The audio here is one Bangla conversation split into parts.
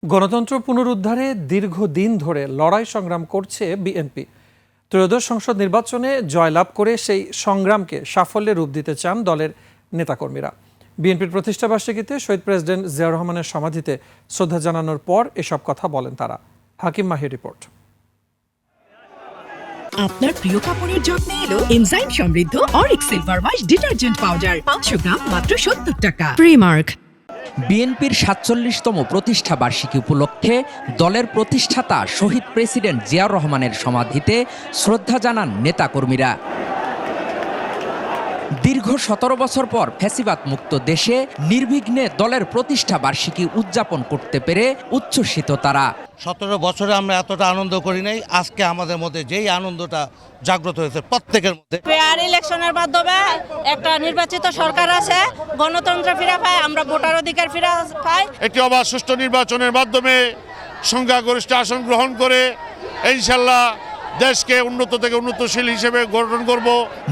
গণতন্ত্র পুনরুদ্ধারে দীর্ঘদিন ধরে লড়াই সংগ্রাম করছে বিএনপি। ত্রয়োদশ সংসদ নির্বাচনে জয়লাভ করে সেই সংগ্রামকে সাফল্যে রূপ দিতে চান দলের নেতাকর্মীরা। বিএনপির প্রতিষ্ঠাবার্ষিকীতে শহীদ প্রেসিডেন্ট জিয়াউর রহমানের সমাধিতে শ্রদ্ধা জানানোর পর এসব কথা বলেন তারা। হাকিম মাহির রিপোর্ট। আপনার প্রিয় কাপড়ের যত্নে এলো এনজাইম সমৃদ্ধ Arik silver wash detergent powder 500 গ্রাম মাত্র 70 টাকা। প্রিমার্ক। বিএনপির ৪৭তম প্রতিষ্ঠা বার্ষিকী উপলক্ষে দলের প্রতিষ্ঠাতা শহীদ প্রেসিডেন্ট জিয়াউর রহমানের সমাধিতে শ্রদ্ধা জানান নেতাকর্মীরা। দীর্ঘ ১৭ বছর পর ফ্যাসিবাদ মুক্ত দেশে নির্বিঘ্নে দলের প্রতিষ্ঠা বার্ষিকী উদযাপন করতে পেরে উচ্ছ্বসিত তারা। ১৭ বছরে আমরা এতটা আনন্দ করি নাই, আজকে আমাদের মধ্যে যেই আনন্দটা জাগ্রত হয়েছে প্রত্যেকের মধ্যে। ফেয়ার ইলেকশনের মাধ্যমে একটা নির্বাচিত সরকার আছে, গণতন্ত্র ফিরে পায়, আমরা ভোটার অধিকার ফিরে পাই। একটি অবাধ সুষ্ঠু নির্বাচনের মাধ্যমে সংখ্যাগরিষ্ঠ আসন গ্রহণ করে ইনশাল্লাহ দেশকে উন্নত থেকে উন্নতশীল হিসেবে গঠন করব।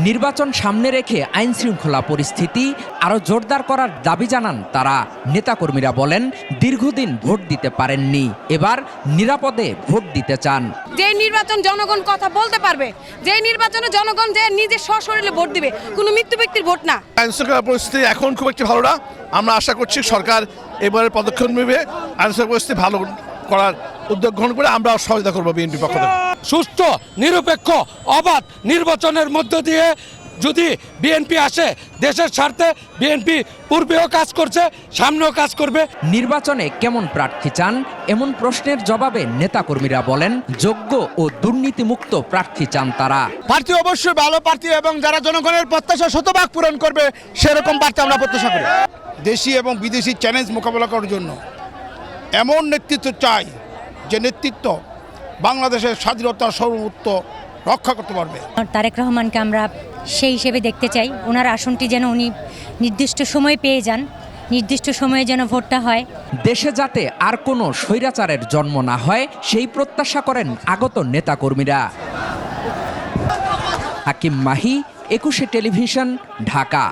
নির্বাচন সামনে রেখে আইন শৃঙ্খলা পরিস্থিতি আরো জোরদার করার দাবি জানান তারা। নেতাকর্মীরা বলেন, দীর্ঘদিন ভোট দিতে পারেননি, এবার নিরাপদে ভোট দিতে চান। যে নির্বাচন জনগণ কথা বলতে পারবে, যে নির্বাচনে জনগণ যে নিজের সশরীরে ভোট দিবে, কোনো মৃত্যু ব্যক্তির ভোট না। আইন শৃঙ্খলা পরিস্থিতি এখন খুব একটি ভালো না। আমরা আশা করছি সরকার এবারে পদক্ষেপ নেবে, আইন শৃঙ্খলা পরিস্থিতি ভালো করার উদ্যোগ গ্রহণ করে আমরা সহায়তা করবো বিএনপি পক্ষ থেকে। সুষ্ঠু নিরপেক্ষ অবাধ নির্বাচনের মধ্য দিয়ে যদি বিএনপি আসে, দেশের স্বার্থে বিএনপি পূর্বেও কাজ করছে, সামনেও কাজ করবে। নির্বাচনে কেমন প্রার্থী চান এমন প্রশ্নের জবাবে নেতাকর্মীরা বলেন, যোগ্য ও দুর্নীতিমুক্ত প্রার্থী চান তারা। প্রার্থী অবশ্যই ভালো প্রার্থী এবং যারা জনগণের প্রত্যাশা শতভাগ পূরণ করবে সেরকম প্রার্থী আমরা প্রত্যাশা করি। দেশি এবং বিদেশি চ্যালেঞ্জ মোকাবেলা করার জন্য এমন নেতৃত্ব চাই যে নেতৃত্ব বাংলাদেশের স্বাধীনতার সর্বোচ্চ রক্ষা করতে পারবে। তারেক রহমানকে আমরা সেই হিসেবে দেখতে চাই। ওনার আসনটি যেন উনি নির্দিষ্ট সময়ে পেয়ে যান, নির্দিষ্ট সময়ে যেন ভোটটা হয়। দেশে যাতে আর কোনো স্বৈরাচারের জন্ম না হয় সেই প্রত্যাশা করেন আগত নেতাকর্মীরা। হাকিম মাহি, ২১শে টেলিভিশন, ঢাকা।